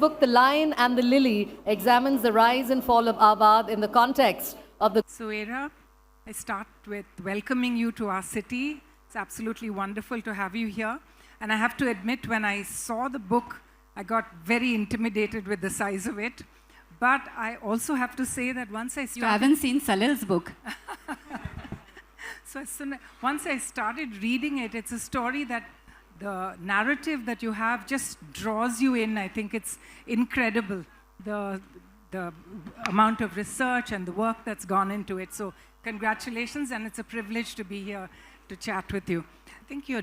book, The Lion and the Lily, examines the rise and fall of Awadh in the context of the... So, Era, I start with welcoming you to our city. It's absolutely wonderful to have you here. And I have to admit, when I saw the book, I got very intimidated with the size of it. But I also have to say that once I started... You haven't seen Salil's book. So once I started reading it, it's a story that the narrative that you have just draws you in. I think it's incredible, the amount of research and the work that's gone into it. So congratulations, and it's a privilege to be here to chat with you. I think your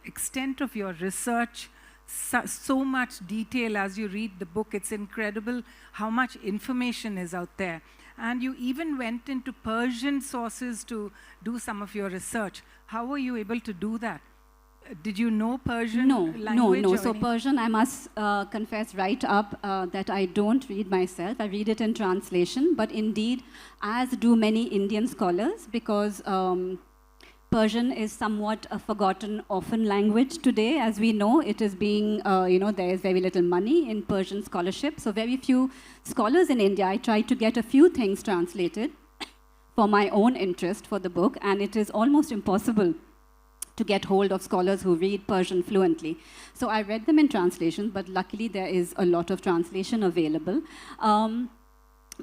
extent of your research, so much detail as you read the book, it's incredible how much information is out there. And you even went into Persian sources to do some of your research. How were you able to do that? Did you know Persian language? No. So Persian, I must confess right up that I don't read myself. I read it in translation. But indeed, as do many Indian scholars, because Persian is somewhat a forgotten orphan language today. As we know, it is being, there is very little money in Persian scholarship. So very few scholars in India. I tried to get a few things translated for my own interest for the book, and it is almost impossible to get hold of scholars who read Persian fluently. So I read them in translation, but luckily there is a lot of translation available.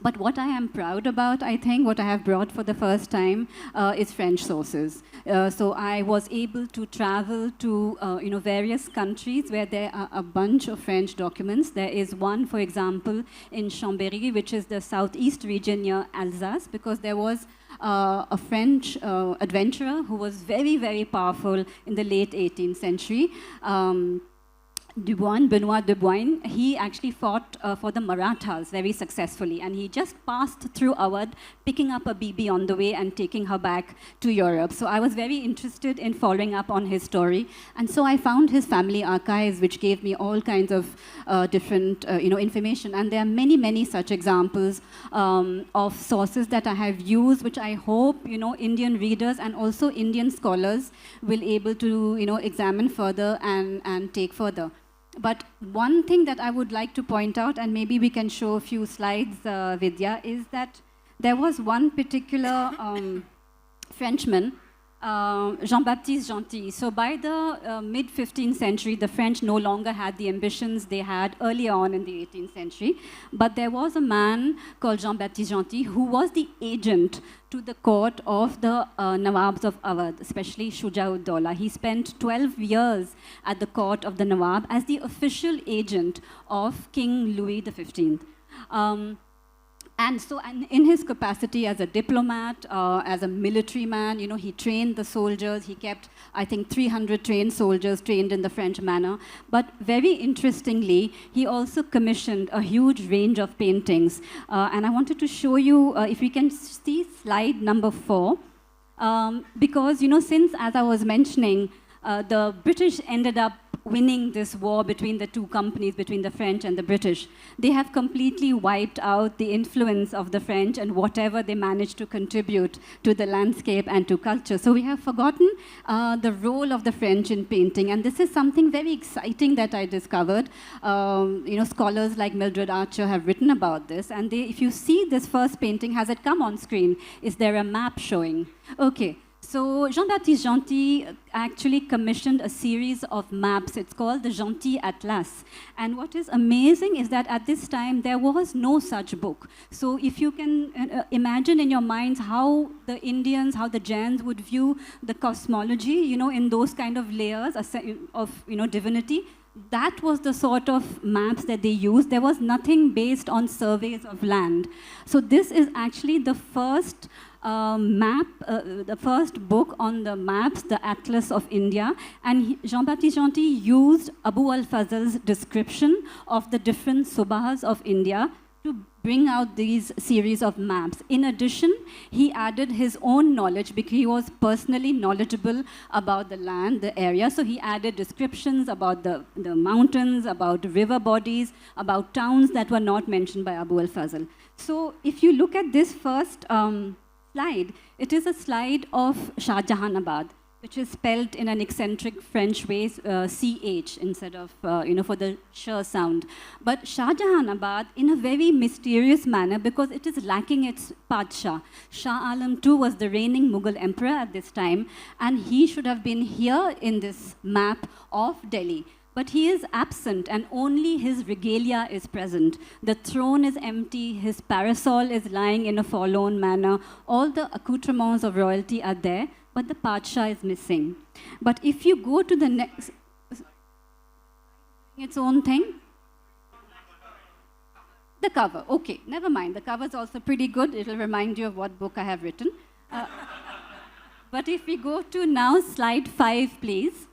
But what I am proud about, I think, what I have brought for the first time is French sources. So I was able to travel to various countries where there are a bunch of French documents. There is one, for example, in Chambéry, which is the southeast region near Alsace, because there was a French adventurer who was very, very powerful in the late 18th century. Benoit Duboin, he actually fought for the Marathas very successfully, and he just passed through Awadh, picking up a Bibi on the way and taking her back to Europe. So I was very interested in following up on his story, and so I found his family archives, which gave me all kinds of different information. And there are many, many such examples of sources that I have used, which I hope Indian readers and also Indian scholars will able to examine further and take further. But one thing that I would like to point out, and maybe we can show a few slides, Vidya, is that there was one particular Frenchman, Jean-Baptiste Gentil. So by the mid-15th century, the French no longer had the ambitions they had earlier on in the 18th century. But there was a man called Jean-Baptiste Gentil who was the agent to the court of the Nawabs of Awadh, especially Shuja-ud-Dawla. He spent 12 years at the court of the Nawab as the official agent of King Louis XV. And so in his capacity as a diplomat, as a military man, he trained the soldiers. He kept, I think, 300 trained soldiers trained in the French manner. But very interestingly, he also commissioned a huge range of paintings. And I wanted to show you, if we can see slide number 4, because, since, as I was mentioning, the British ended up winning this war between the two companies, between the French and the British. They have completely wiped out the influence of the French and whatever they managed to contribute to the landscape and to culture. So we have forgotten the role of the French in painting, and this is something very exciting that I discovered. Scholars like Mildred Archer have written about this, and if you see this first painting, has it come on screen? Is there a map showing? Okay. So Jean-Baptiste Gentil actually commissioned a series of maps. It's called the Gentil Atlas. And what is amazing is that at this time, there was no such book. So if you can imagine in your minds how the Indians, how the Jains would view the cosmology, in those kind of layers of divinity, that was the sort of maps that they used. There was nothing based on surveys of land. So this is actually the first the first book on the maps, the Atlas of India, and Jean-Baptiste Gentil used Abu al-Fazl's description of the different subahs of India to bring out these series of maps. In addition, he added his own knowledge because he was personally knowledgeable about the land, the area, so he added descriptions about the mountains, about river bodies, about towns that were not mentioned by Abu al-Fazl. So if you look at this first slide, it is a slide of Shah Jahanabad. which is spelled in an eccentric French way, CH instead of, for the sh sound. But Shah Jahanabad, in a very mysterious manner, because it is lacking its Padshah. Shah Alam II was the reigning Mughal emperor at this time, and he should have been here in this map of Delhi. But he is absent, and only his regalia is present. The throne is empty, his parasol is lying in a forlorn manner, all the accoutrements of royalty are there, but the Padshah is missing. But if you go to the next, its own thing? The cover, okay, never mind. The cover is also pretty good. It'll remind you of what book I have written. But if we go to now slide 5, please.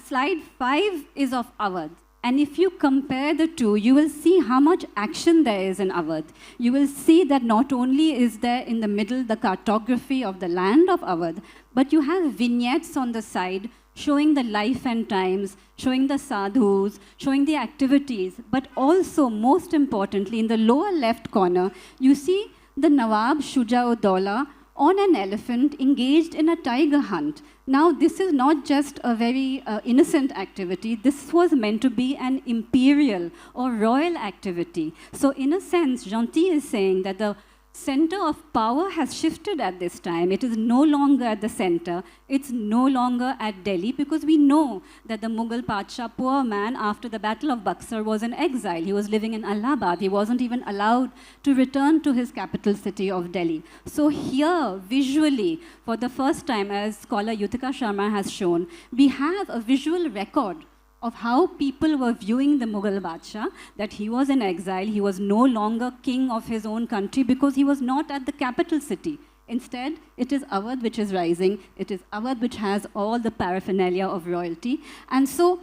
Slide 5 is of Awadh. And if you compare the two, you will see how much action there is in Awadh. You will see that not only is there in the middle the cartography of the land of Awadh, but you have vignettes on the side showing the life and times, showing the sadhus, showing the activities, but also, most importantly, in the lower left corner, you see the Nawab Shuja-ud-Dawla on an elephant engaged in a tiger hunt. Now, this is not just a very innocent activity. This was meant to be an imperial or royal activity. So, in a sense, Gentil is saying that the center of power has shifted at this time. It is no longer at the center. It's no longer at Delhi, because we know that the Mughal Padshah, poor man, after the Battle of Buxar was in exile. He was living in Allahabad. He wasn't even allowed to return to his capital city of Delhi. So here, visually, for the first time, as scholar Yutika Sharma has shown, we have a visual record of how people were viewing the Mughal Badshah, that he was in exile, he was no longer king of his own country because he was not at the capital city. Instead, it is Awadh which is rising, it is Awadh which has all the paraphernalia of royalty. And so,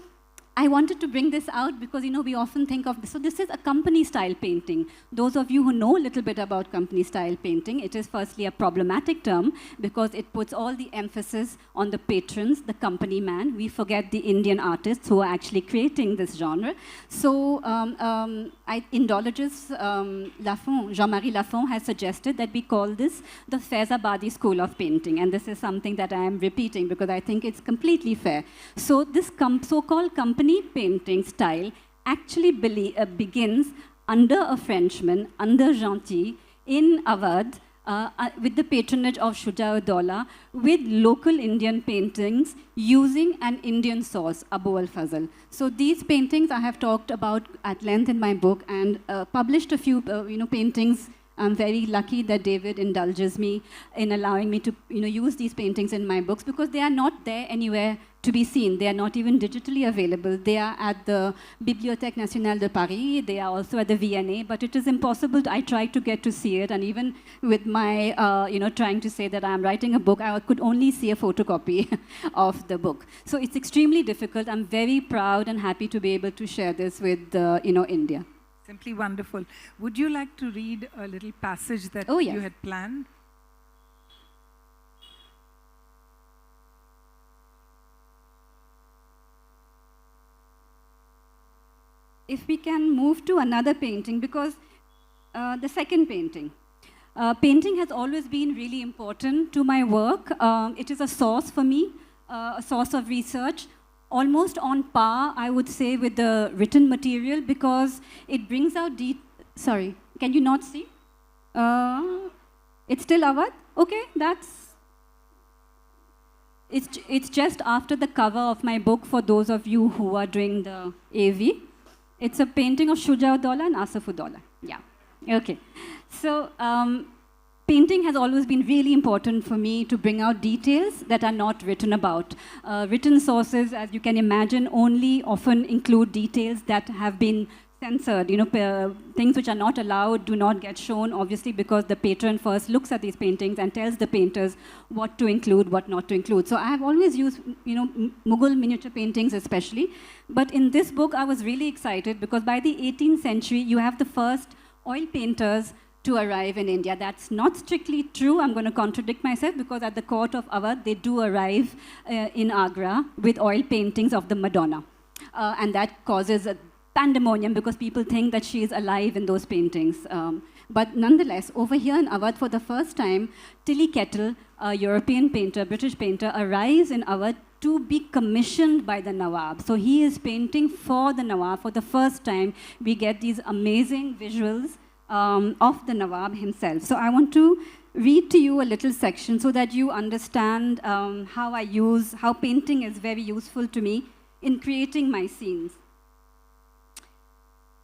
I wanted to bring this out because, we often think of this. So this is a company-style painting. Those of you who know a little bit about company-style painting, it is firstly a problematic term because it puts all the emphasis on the patrons, the company man. We forget the Indian artists who are actually creating this genre. So Indologist Jean-Marie Lafont has suggested that we call this the Faizabadi school of painting. And this is something that I am repeating because I think it's completely fair. So this so-called company painting style actually begins under a Frenchman, under Gentil, in Awadh, with the patronage of Shuja-ud-Dawla, with local Indian paintings using an Indian source, Abu al-Fazl. So these paintings I have talked about at length in my book and published a few paintings. I'm very lucky that David indulges me in allowing me to use these paintings in my books because they are not there anywhere to be seen. They are not even digitally available. They are at the Bibliothèque Nationale de Paris. They are also at the V&A, but it is impossible. I tried to get to see it, and even with my, trying to say that I'm writing a book, I could only see a photocopy of the book. So it's extremely difficult. I'm very proud and happy to be able to share this with, India. Simply wonderful. Would you like to read a little passage that Oh, yes. you had planned? If we can move to another painting, because the second painting. Painting has always been really important to my work. It is a source for me, a source of research, almost on par, I would say, with the written material because it brings out sorry, can you not see? It's still Awadh? Okay, it's just after the cover of my book for those of you who are doing the AV. It's a painting of Shuja-ud-Dawla and Asaf-ud-Dawla. Yeah, okay. So, painting has always been really important for me to bring out details that are not written about. Written sources, as you can imagine, only often include details that have been censored. Things which are not allowed do not get shown, obviously, because the patron first looks at these paintings and tells the painters what to include, what not to include. So I have always used, Mughal miniature paintings especially. But in this book, I was really excited because by the 18th century, you have the first oil painters to arrive in India. That's not strictly true. I'm going to contradict myself because at the court of Awadh, they do arrive in Agra with oil paintings of the Madonna. And that causes a pandemonium because people think that she is alive in those paintings. But nonetheless, over here in Awadh, for the first time, Tilly Kettle, a European painter, British painter, arrives in Awadh to be commissioned by the Nawab. So he is painting for the Nawab. For the first time, we get these amazing visuals of the Nawab himself. So I want to read to you a little section so that you understand how painting is very useful to me in creating my scenes.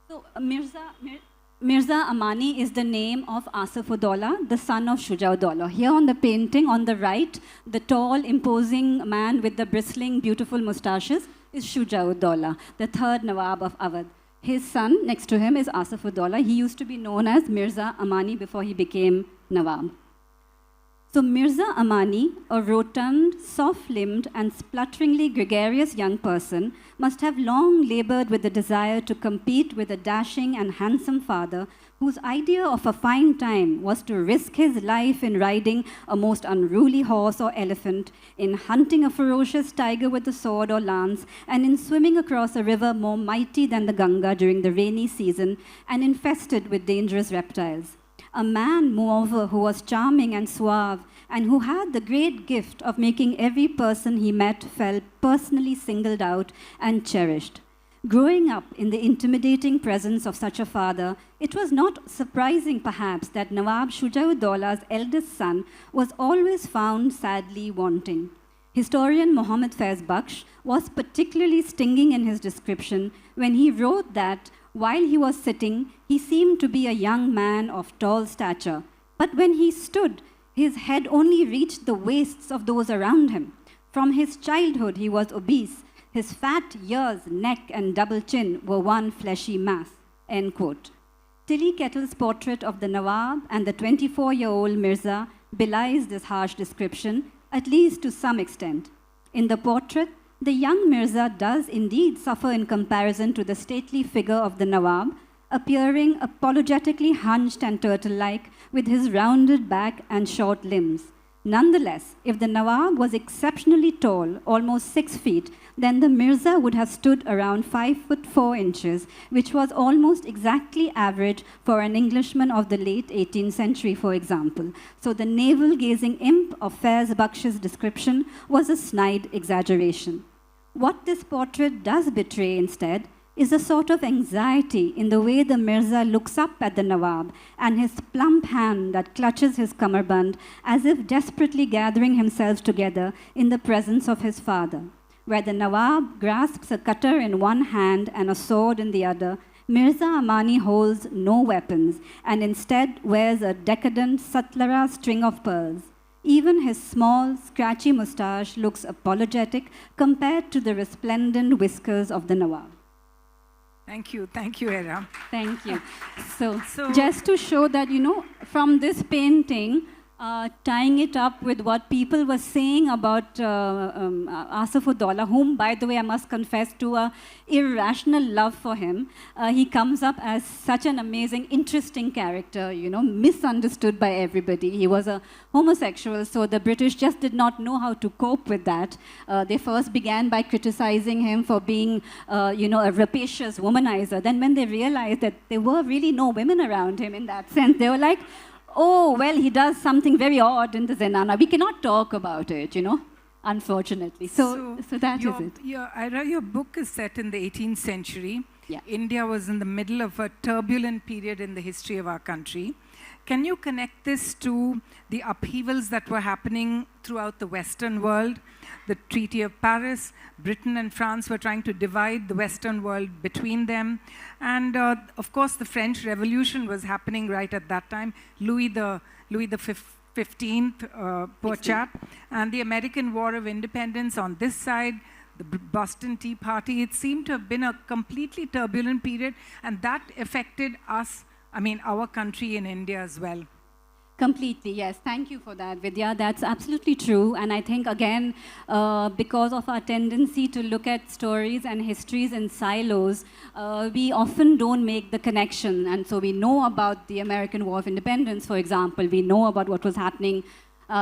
So Mirza Amani is the name of Asaf-ud-Daula, the son of Shuja-ud-Daula. Here on the painting, on the right, the tall, imposing man with the bristling, beautiful mustaches is Shuja-ud-Daula, the third Nawab of Awadh. His son, next to him, is Asaf-ud-Daula. He used to be known as Mirza Amani before he became Nawab. So Mirza Amani, a rotund, soft-limbed and splutteringly gregarious young person, must have long labored with the desire to compete with a dashing and handsome father whose idea of a fine time was to risk his life in riding a most unruly horse or elephant, in hunting a ferocious tiger with a sword or lance, and in swimming across a river more mighty than the Ganga during the rainy season and infested with dangerous reptiles. A man, moreover, who was charming and suave, and who had the great gift of making every person he met feel personally singled out and cherished. Growing up in the intimidating presence of such a father, it was not surprising, perhaps, that Nawab Shuja-ud-Daula's eldest son was always found sadly wanting. Historian Mohammed Faiz Baksh was particularly stinging in his description when he wrote that while he was sitting, he seemed to be a young man of tall stature, but when he stood, his head only reached the waists of those around him. From his childhood, he was obese. His fat ears, neck, and double chin were one fleshy mass. End quote. Tilly Kettle's portrait of the Nawab and the 24-year-old Mirza belies this harsh description, at least to some extent. In the portrait, the young Mirza does indeed suffer in comparison to the stately figure of the Nawab, appearing apologetically hunched and turtle-like with his rounded back and short limbs. Nonetheless, if the Nawab was exceptionally tall, almost 6 feet, then the Mirza would have stood around 5 foot 4 inches, which was almost exactly average for an Englishman of the late 18th century, for example. So the navel-gazing imp of Faiz Baksh's description was a snide exaggeration. What this portrait does betray instead is a sort of anxiety in the way the Mirza looks up at the Nawab and his plump hand that clutches his kamarband as if desperately gathering himself together in the presence of his father. Where the Nawab grasps a cutter in one hand and a sword in the other, Mirza Amani holds no weapons and instead wears a decadent Satlara string of pearls. Even his small, scratchy moustache looks apologetic compared to the resplendent whiskers of the Nawab. Thank you, Era. Thank you. So just to show that, from this painting, tying it up with what people were saying about Asaf-ud-Daula, whom, by the way, I must confess to a irrational love for him. He comes up as such an amazing, interesting character, misunderstood by everybody. He was a homosexual, so the British just did not know how to cope with that. They first began by criticizing him for being, a rapacious womanizer. Then when they realized that there were really no women around him in that sense, they were like, oh, well, he does something very odd in the Zenana. We cannot talk about it, unfortunately. So that is it. Ira, your book is set in the 18th century. Yeah. India was in the middle of a turbulent period in the history of our country. Can you connect this to the upheavals that were happening throughout the Western world? The Treaty of Paris, Britain and France were trying to divide the Western world between them. And of course, the French Revolution was happening right at that time. Louis the 15th, poor chap. And the American War of Independence on this side, the Boston Tea Party. It seemed to have been a completely turbulent period. And that affected us, our country in India as well. Completely, yes. Thank you for that, Vidya. That's absolutely true. And I think, again, because of our tendency to look at stories and histories in silos, we often don't make the connection. And so we know about the American War of Independence, for example. We know about what was happening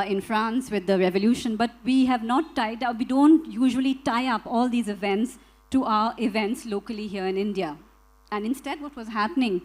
in France with the revolution, but we have not tied up, we don't usually tie up all these events to our events locally here in India. And instead, what was happening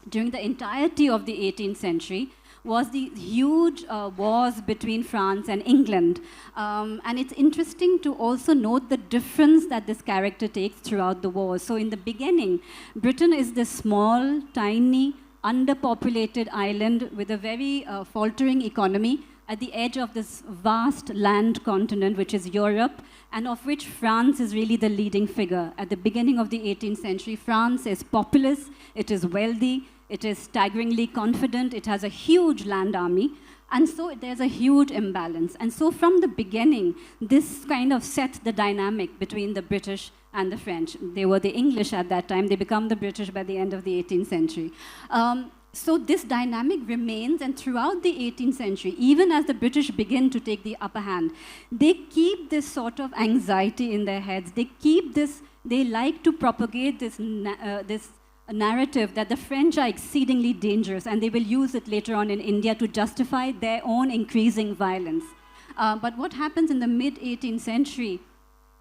during the entirety of the 18th century was the huge wars between France and England. And it's interesting to also note the difference that this character takes throughout the wars. So in the beginning, Britain is this small, tiny, underpopulated island with a very faltering economy at the edge of this vast land continent, which is Europe, and of which France is really the leading figure. At the beginning of the 18th century, France is populous, it is wealthy, it is staggeringly confident, it has a huge land army, and so there's a huge imbalance. And so from the beginning, this kind of set the dynamic between the British and the French. They were the English at that time, they become the British by the end of the 18th century. So this dynamic remains, and throughout the 18th century, even as the British begin to take the upper hand, they keep this sort of anxiety in their heads. They keep this, they like to propagate this narrative that the French are exceedingly dangerous, and they will use it later on in India to justify their own increasing violence. But what happens in the mid-18th century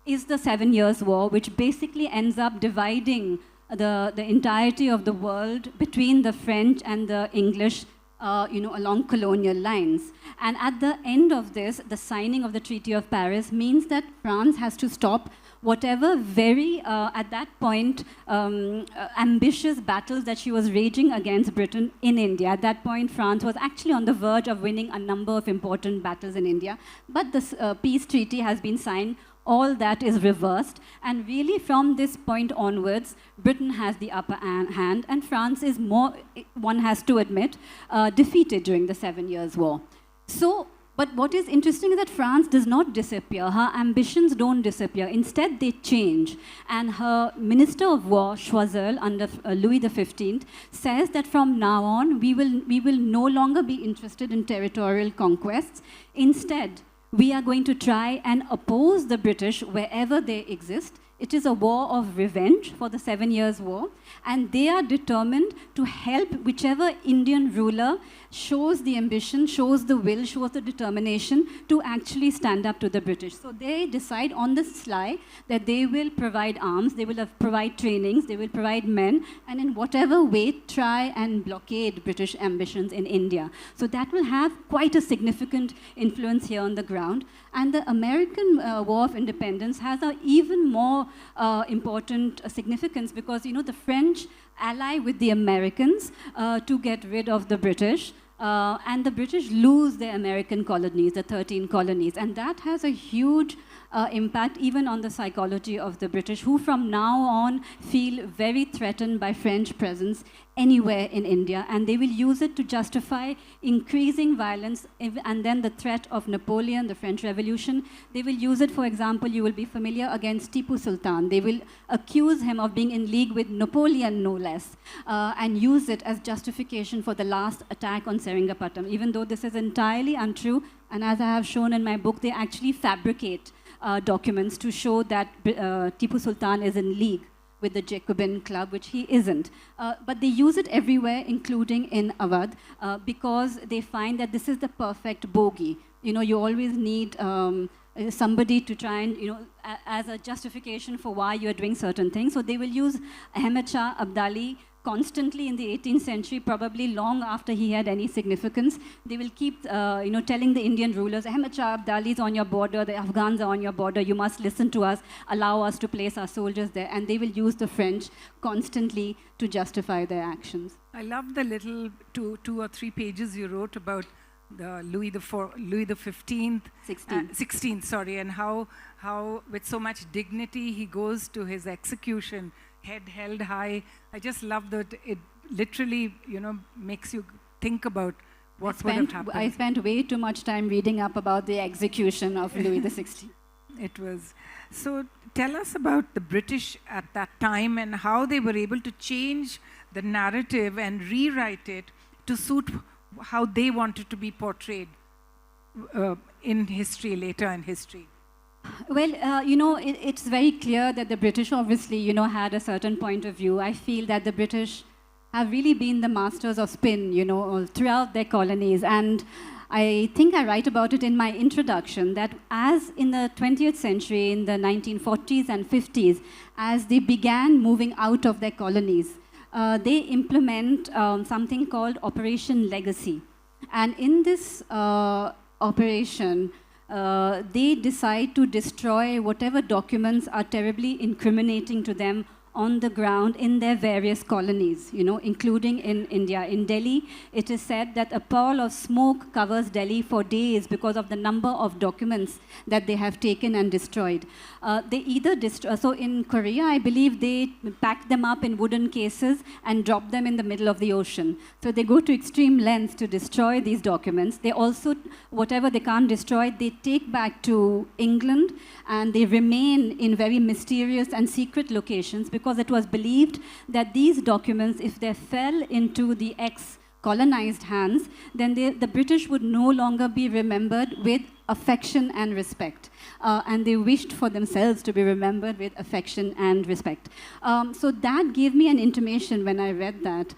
is the 7 Years' War, which basically ends up dividing the entirety of the world between the French and the English, along colonial lines. And at the end of this, the signing of the Treaty of Paris means that France has to stop whatever very, at that point, ambitious battles that she was raging against Britain in India. At that point, France was actually on the verge of winning a number of important battles in India. But the peace treaty has been signed. All that is reversed, and really from this point onwards, Britain has the upper hand, and France is more, one has to admit, defeated during the 7 Years' War. So, but what is interesting is that France does not disappear. Her ambitions don't disappear. Instead, they change. And her Minister of War, Choiseul, under Louis XV, says that from now on, we will no longer be interested in territorial conquests. Instead, we are going to try and oppose the British wherever they exist. It is a war of revenge for the 7 Years' War, and they are determined to help whichever Indian ruler shows the ambition, shows the will, shows the determination to actually stand up to the British. So they decide on the sly that they will provide arms, they will provide trainings, they will provide men, and in whatever way try and blockade British ambitions in India. So that will have quite a significant influence here on the ground. And the American War of Independence has an even more important significance because, the French ally with the Americans to get rid of the British. And the British lose their American colonies, the 13 colonies. And that has a huge impact even on the psychology of the British, who from now on feel very threatened by French presence anywhere in India, and they will use it to justify increasing violence, and then the threat of Napoleon, the French Revolution. They will use it, for example, you will be familiar, against Tipu Sultan. They will accuse him of being in league with Napoleon, no less, and use it as justification for the last attack on Seringapatam, even though this is entirely untrue, and as I have shown in my book, they actually fabricate documents to show that Tipu Sultan is in league with the Jacobin club, which he isn't. But they use it everywhere, including in Awadh, because they find that this is the perfect bogey. You always need somebody to try and, as a justification for why you're doing certain things. So they will use Ahmed Shah Abdali constantly in the 18th century, probably long after he had any significance. They will keep, telling the Indian rulers, Ahmed Shah Abdali is on your border, the Afghans are on your border, you must listen to us, allow us to place our soldiers there. And they will use the French constantly to justify their actions. I love the little two or three pages you wrote about the Louis the 15th, 16th, sorry, and how with so much dignity he goes to his execution, head held high. I just love that it literally, makes you think about what would have happened. I spent way too much time reading up about the execution of Louis XVI. It was. So tell us about the British at that time and how they were able to change the narrative and rewrite it to suit how they wanted to be portrayed in history, later in history. Well, it's very clear that the British obviously, had a certain point of view. I feel that the British have really been the masters of spin, throughout their colonies. And I think I write about it in my introduction, that as in the 20th century, in the 1940s and 50s, as they began moving out of their colonies, they implement something called Operation Legacy. And in this operation, they decide to destroy whatever documents are terribly incriminating to them on the ground in their various colonies, including in India. In Delhi, it is said that a pall of smoke covers Delhi for days because of the number of documents that they have taken and destroyed. They either destroy, so in Korea, I believe they pack them up in wooden cases and drop them in the middle of the ocean. So they go to extreme lengths to destroy these documents. They also, whatever they can't destroy, they take back to England, and they remain in very mysterious and secret locations, because it was believed that these documents, if they fell into the ex-colonized hands, then the British would no longer be remembered with affection and respect. And they wished for themselves to be remembered with affection and respect. So that gave me an intimation when I read that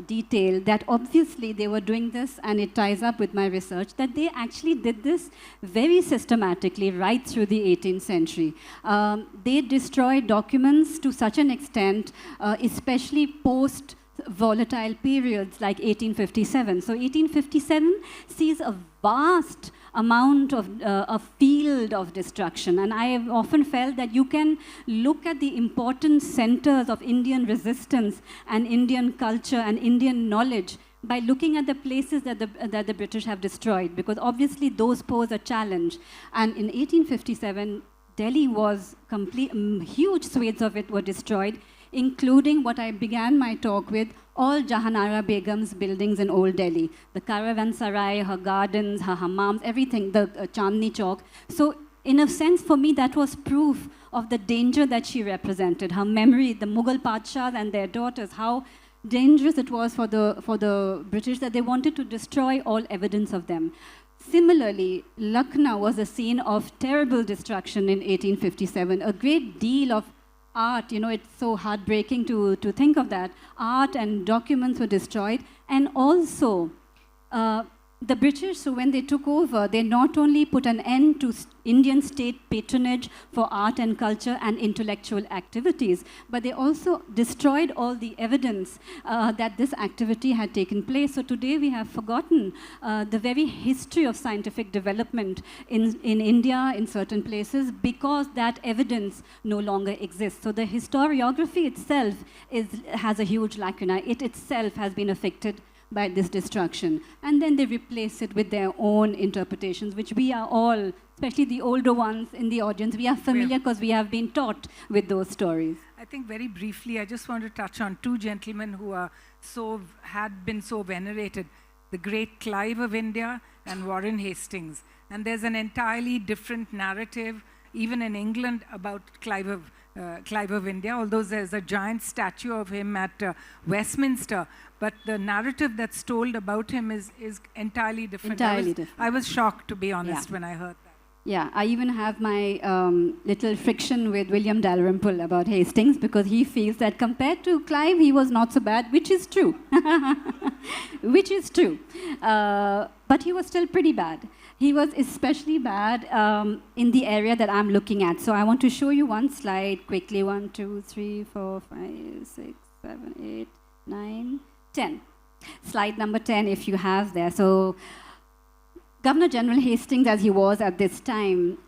detail, that obviously they were doing this, and it ties up with my research, that they actually did this very systematically right through the 18th century. They destroyed documents to such an extent, especially post volatile periods like 1857. So 1857 sees a vast amount of a field of destruction. And I have often felt that you can look at the important centers of Indian resistance and Indian culture and Indian knowledge by looking at the places that the British have destroyed, because obviously those pose a challenge. And in 1857, Delhi was complete, huge swathes of it were destroyed, including what I began my talk with, all Jahanara Begum's buildings in Old Delhi. The Caravanserai, her gardens, her hammams, everything, the Chandni Chowk. So in a sense, for me, that was proof of the danger that she represented. Her memory, the Mughal Padshahs and their daughters, how dangerous it was for the British, that they wanted to destroy all evidence of them. Similarly, Lucknow was a scene of terrible destruction in 1857. A great deal of art, it's so heartbreaking to think of that. Art and documents were destroyed. And also, the British, so when they took over, they not only put an end to Indian state patronage for art and culture and intellectual activities, but they also destroyed all the evidence that this activity had taken place. So today we have forgotten the very history of scientific development in India, in certain places, because that evidence no longer exists. So the historiography itself has a huge lacuna. It itself has been affected by this destruction. And then they replace it with their own interpretations, which we are all, especially the older ones in the audience, we are familiar because we have been taught with those stories. I think very briefly, I just want to touch on two gentlemen who had been so venerated, the great Clive of India and Warren Hastings. And there's an entirely different narrative, even in England, about Clive of India, although there's a giant statue of him at Westminster. But the narrative that's told about him is entirely different. I was shocked, to be honest, when I heard that. Yeah, I even have my little friction with William Dalrymple about Hastings, because he feels that compared to Clive, he was not so bad, which is true. Which is true. But he was still pretty bad. He was especially bad in the area that I'm looking at. So I want to show you one slide quickly. 1, 2, 3, 4, 5, 6, 7, 8, 9, 10. Slide number 10, if you have there. So Governor General Hastings, as he was at this time,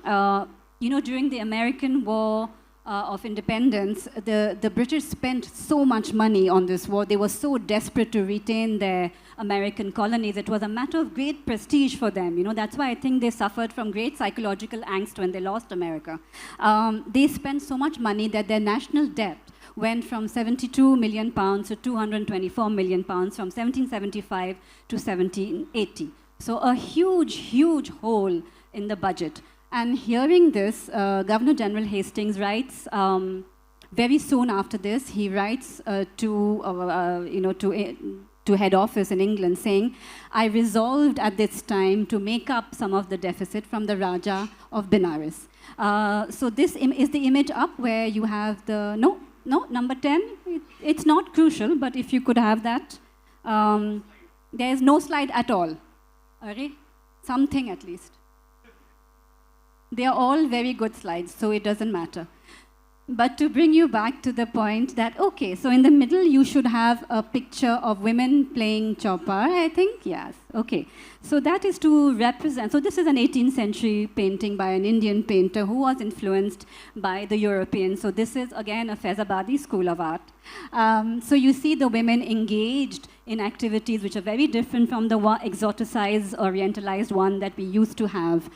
during the American War of Independence, the British spent so much money on this war. They were so desperate to retain their American colonies. It was a matter of great prestige for them. That's why I think they suffered from great psychological angst when they lost America. They spent so much money that their national debt went from 72 million pounds to 224 million pounds from 1775 to 1780. So a huge, huge hole in the budget. And hearing this, Governor General Hastings writes, very soon after this, he writes to head office in England saying, I resolved at this time to make up some of the deficit from the Raja of Benares. So this is the image up where you have the, no, number 10. It's not crucial, but if you could have that. There is no slide at all. Okay? Something at least. They are all very good slides, so it doesn't matter. But to bring you back to the point that, okay, so in the middle you should have a picture of women playing chopar, I think, yes, okay. So that is to represent, so this is an 18th century painting by an Indian painter who was influenced by the Europeans. So this is again a Faizabadi school of art. So you see the women engaged in activities which are very different from the exoticized, orientalized one that we used to have.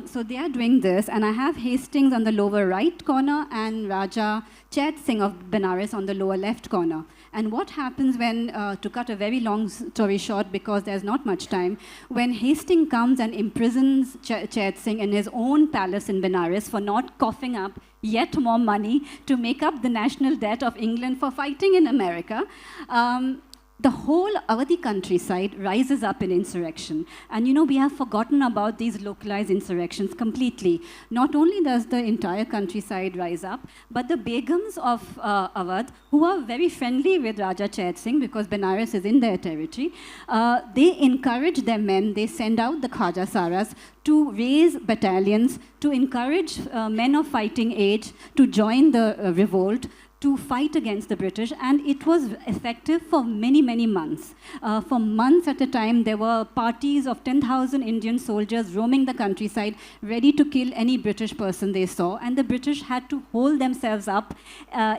So they are doing this, and I have Hastings on the lower right corner and Raja Chet Singh of Benares on the lower left corner. And what happens when, to cut a very long story short because there's not much time, when Hastings comes and imprisons Chet Singh in his own palace in Benares for not coughing up yet more money to make up the national debt of England for fighting in America, the whole Awadhi countryside rises up in insurrection. And you know, we have forgotten about these localized insurrections completely. Not only does the entire countryside rise up, but the Begums of Awadh, who are very friendly with Raja Chet Singh because Benares is in their territory, they encourage their men, they send out the Khaja Saras to raise battalions, to encourage men of fighting age to join the revolt, to fight against the British, and it was effective for many, many months. For months at a time, there were parties of 10,000 Indian soldiers roaming the countryside, ready to kill any British person they saw, and the British had to hold themselves up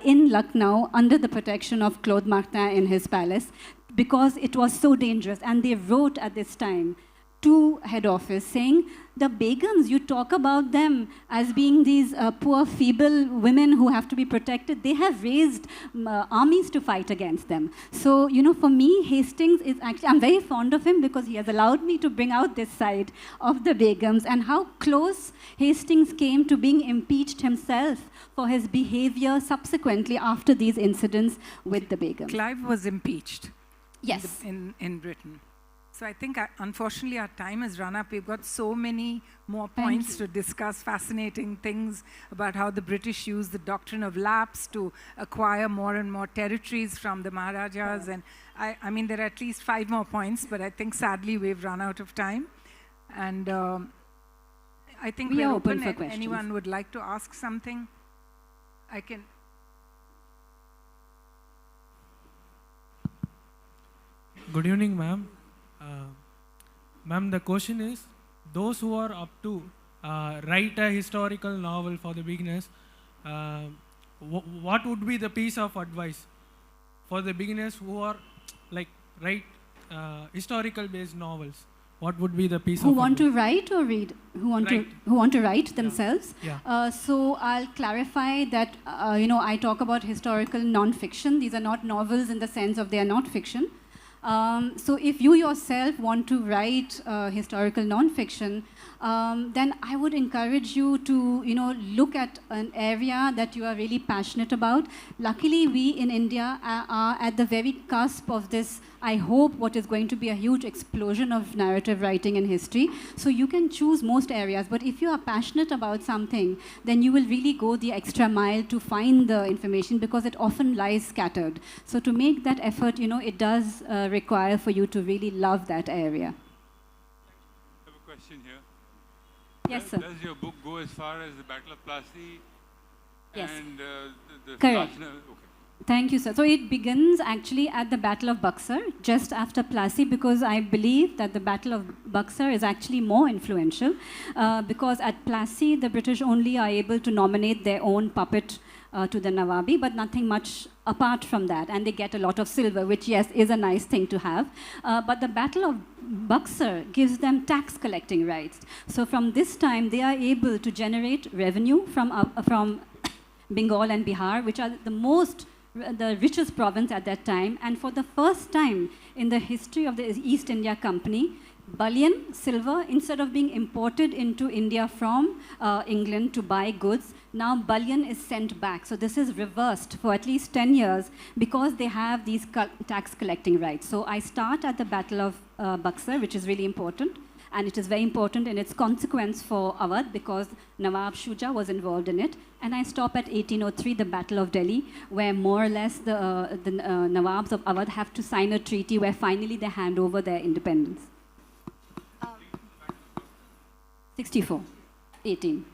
in Lucknow under the protection of Claude Martin in his palace, because it was so dangerous. And they wrote at this time to head office saying, the Begums, you talk about them as being these poor, feeble women who have to be protected. They have raised armies to fight against them. So, you know, for me, Hastings is actually, I'm very fond of him because he has allowed me to bring out this side of the Begums and how close Hastings came to being impeached himself for his behavior subsequently after these incidents with the Begums. Clive was impeached. Yes. In Britain. So I think, unfortunately, our time has run up. We've got so many more points to discuss, fascinating things about how the British used the doctrine of lapse to acquire more and more territories from the Maharajas. And I mean, there are at least 5 more points, but I think, sadly, we've run out of time. And I think we we're are open for if questions. anyone would like to ask something. I can. Good evening, ma'am. Ma'am, the question is, those who are up to write a historical novel for the beginners, what would be the piece of advice for the beginners who are like write historical based novels? What would be the piece who of want advice? to write or read? Who want to write themselves? Yeah. So I'll clarify that you know, I talk about historical non-fiction. These are not novels in the sense of they are not fiction. So if you yourself want to write historical non-fiction, then I would encourage you to, you know, look at an area that you are really passionate about. Luckily, we in India are at the very cusp of this, I hope, what is going to be a huge explosion of narrative writing in history. So you can choose most areas, but if you are passionate about something, then you will really go the extra mile to find the information because it often lies scattered. So to make that effort, you know, it does require for you to really love that area. I have a question here. Yes, sir. Does your book go as far as the Battle of Plassey? Yes. And the Correct. okay. Thank you, sir. So it begins actually at the Battle of Buxar, just after Plassey, because I believe that the Battle of Buxar is actually more influential, because at Plassey, the British only are able to nominate their own puppet to the Nawabi, but nothing much apart from that. And they get a lot of silver, which, yes, is a nice thing to have. But the Battle of Buxar gives them tax collecting rights. So from this time, they are able to generate revenue from Bengal and Bihar, which are the richest province at that time. And for the first time in the history of the East India Company, bullion, silver, instead of being imported into India from England to buy goods, now bullion is sent back. So this is reversed for at least 10 years because they have these tax collecting rights. So I start at the Battle of Buxar, which is really important. And it is very important in its consequence for Awadh because Nawab Shuja was involved in it. And I stop at 1803, the Battle of Delhi, where more or less the Nawabs of Awadh have to sign a treaty where finally they hand over their independence. 64, 18.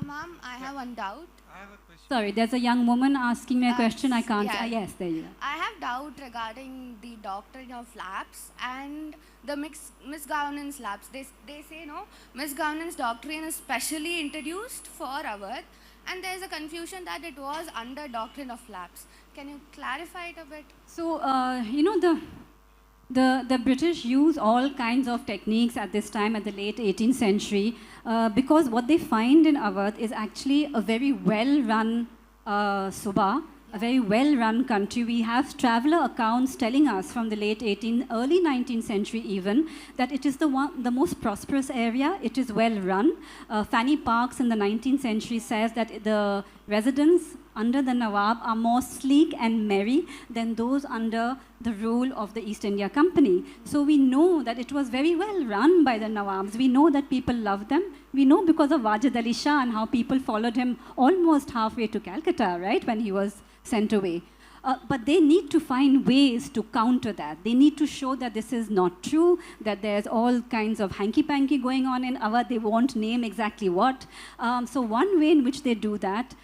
Ma'am, I have one doubt. I have a question. Sorry, there's a young woman asking me a question. I can't. yeah. Yes, there you are. I have doubt regarding the doctrine of lapse and the misgovernance lapse. They say no, misgovernance doctrine is specially introduced for Awadh, and there is a confusion that it was under doctrine of lapse. Can you clarify it a bit? So, you know, the British use all kinds of techniques at this time, at the late 18th century, because what they find in Awadh is actually a very well-run Suba, a very well-run country. We have traveler accounts telling us from the late 18th, early 19th century even, that it is the most prosperous area. It is well-run. Fanny Parks in the 19th century says that the residents under the Nawab are more sleek and merry than those under the rule of the East India Company. So we know that it was very well run by the Nawabs. We know that people loved them. We know because of Wajid Ali Shah and how people followed him almost halfway to Calcutta, right, when he was sent away. But they need to find ways to counter that. They need to show that this is not true, that there's all kinds of hanky-panky going on in Awadh. They won't name exactly what. So one way in which they do that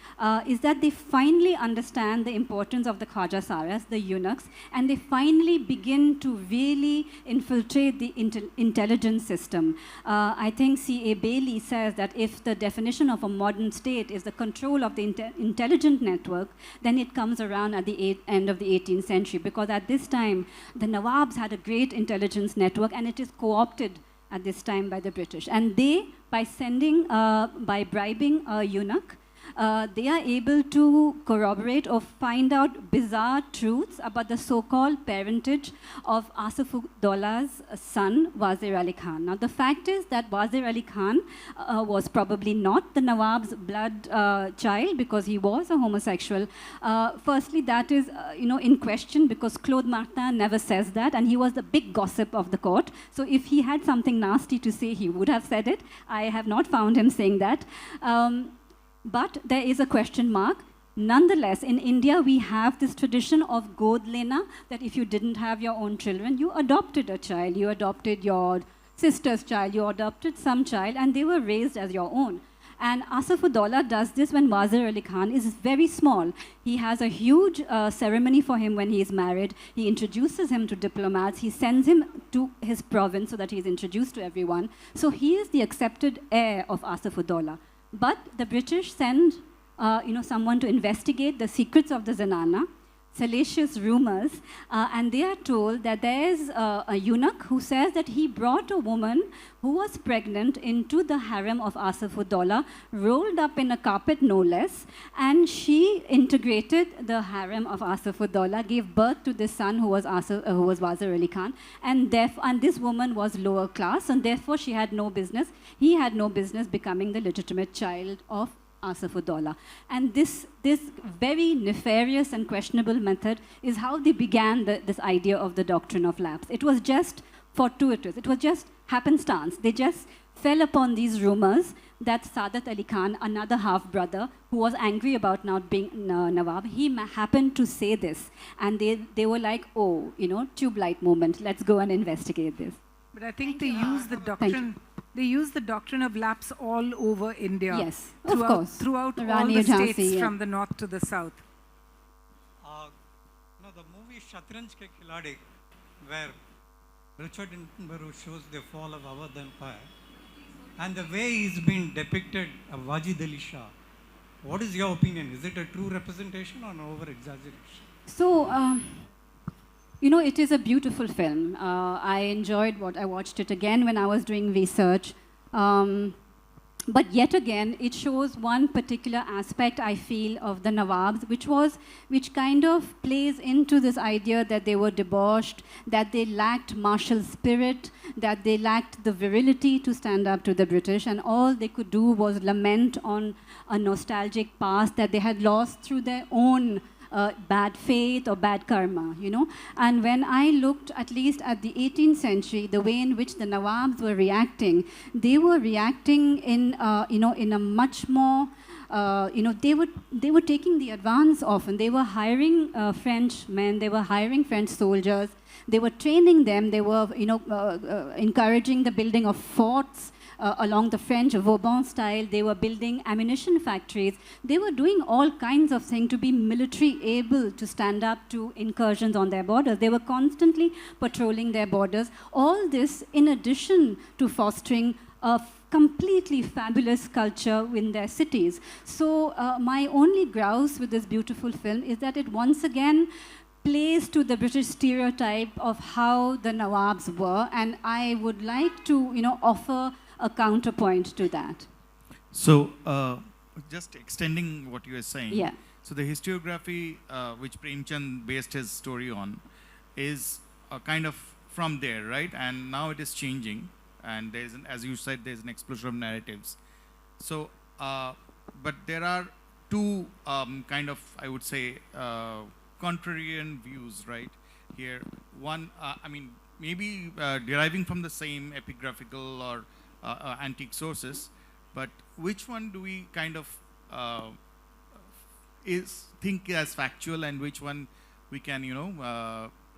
is that they finally understand the importance of the Khwaja Saras, the eunuchs, and they finally begin to really infiltrate the intelligence system. I think C.A. Bailey says that if the definition of a modern state is the control of the intelligent network, then it comes around at the end of the 18th century, because at this time the Nawabs had a great intelligence network, and it is co-opted at this time by the British. And they, by bribing a eunuch, they are able to corroborate or find out bizarre truths about the so-called parentage of Asaf-ud-Daula's son, Wazir Ali Khan. Now, the fact is that Wazir Ali Khan was probably not the Nawab's blood child, because he was a homosexual. Firstly, that is in question, because Claude Martin never says that, and he was the big gossip of the court. So if he had something nasty to say, he would have said it. I have not found him saying that. But there is a question mark. Nonetheless, in India, we have this tradition of God Lena, that if you didn't have your own children, you adopted a child. You adopted your sister's child, you adopted some child, and they were raised as your own. And Asaf-ud-Daula does this when Wazir Ali Khan is very small. He has a huge ceremony for him when he is married. He introduces him to diplomats. He sends him to his province so that he is introduced to everyone. So he is the accepted heir of Asaf-ud-Daula. But the British send someone to investigate the secrets of the Zanana, salacious rumors, and they are told that there is a eunuch who says that he brought a woman who was pregnant into the harem of Asaf-ud-Daula, rolled up in a carpet no less, and she integrated the harem of Asaf-ud-Daula, gave birth to this son who was Wazir Ali Khan, and this woman was lower class, and therefore she had no business, he had no business becoming the legitimate child of Asaf-ud-Daula. And this very nefarious and questionable method is how they began this idea of the doctrine of lapse. It was just fortuitous. It was just happenstance. They just fell upon these rumors that Sadat Ali Khan, another half-brother, who was angry about not being Nawab, he happened to say this. And they were like, oh, tube light moment, let's go and investigate this. But I think they use the doctrine. They use the doctrine of lapse all over India. Yes, of course. Throughout all Rani the Jhansi, states from the north to the south. The movie Shatranj Ke Khiladi, where Richard Attenborough shows the fall of Awadh Empire, and the way he's been depicted of Wajid Ali Shah, what is your opinion? Is it a true representation or an over-exaggeration? So, it is a beautiful film. I enjoyed I watched it again when I was doing research. But yet again, it shows one particular aspect, I feel, of the Nawabs, which kind of plays into this idea that they were debauched, that they lacked martial spirit, that they lacked the virility to stand up to the British, and all they could do was lament on a nostalgic past that they had lost through their own bad faith or bad karma, And when I looked at least at the 18th century, the way in which the Nawabs were reacting, they were reacting in a much more they were taking the advance often. They were hiring French men, they were hiring French soldiers, they were training them, they were encouraging the building of forts along the French Vauban style. They were building ammunition factories. They were doing all kinds of things to be military able to stand up to incursions on their borders. They were constantly patrolling their borders. All this in addition to fostering a completely fabulous culture in their cities. So my only grouse with this beautiful film is that it once again plays to the British stereotype of how the Nawabs were, and I would like to offer a counterpoint to that. So, just extending what you were saying. Yeah. So the historiography which Premchand based his story on is kind of from there, right? And now it is changing, and there's as you said, there's an explosion of narratives. So, but there are two kind of, I would say, contrarian views, right? Here, one, I mean, maybe deriving from the same epigraphical or antique sources, but which one do we kind of think as factual, and which one we can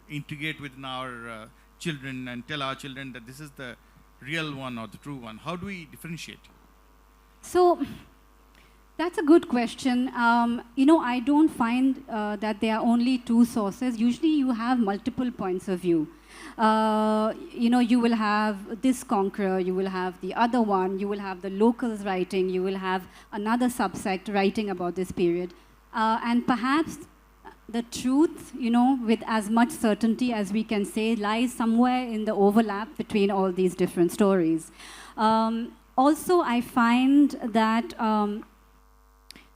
integrate within our children and tell our children that this is the real one or the true one? How do we differentiate? So that's a good question. I don't find that there are only two sources. Usually you have multiple points of view. You will have this conqueror, you will have the other one, you will have the locals writing, you will have another subsect writing about this period. And perhaps the truth, with as much certainty as we can say, lies somewhere in the overlap between all these different stories. Also, I find that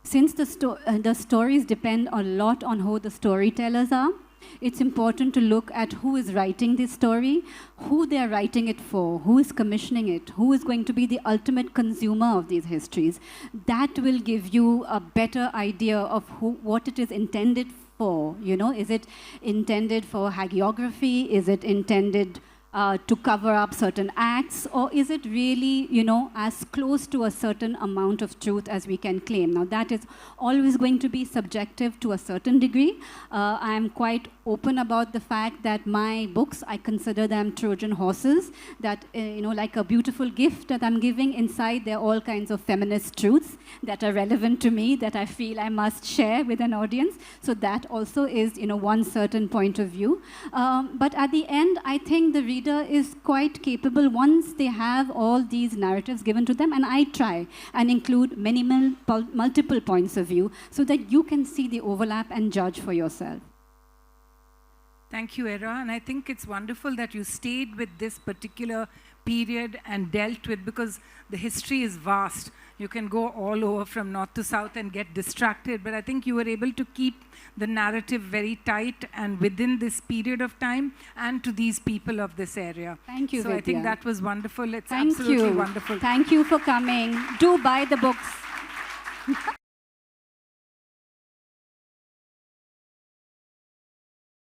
since the stories depend a lot on who the storytellers are, it's important to look at who is writing this story, who they are writing it for, who is commissioning it, who is going to be the ultimate consumer of these histories. That will give you a better idea of what it is intended for. Is it intended for hagiography? Is it intended to cover up certain acts, or is it really, as close to a certain amount of truth as we can claim? Now, that is always going to be subjective to a certain degree. I am quite open about the fact that my books, I consider them Trojan horses, that, like a beautiful gift that I'm giving. Inside, there are all kinds of feminist truths that are relevant to me, that I feel I must share with an audience. So that also is, one certain point of view. But at the end, I think the reader is quite capable once they have all these narratives given to them, and I try and include multiple points of view so that you can see the overlap and judge for yourself. Thank you, Era. And I think it's wonderful that you stayed with this particular period and dealt with, because the history is vast. You can go all over from north to south and get distracted, but I think you were able to keep the narrative very tight and within this period of time and to these people of this area. Thank you, So Vidya. I think that was wonderful. It's Thank absolutely you. wonderful. Thank you for coming. Do buy the books.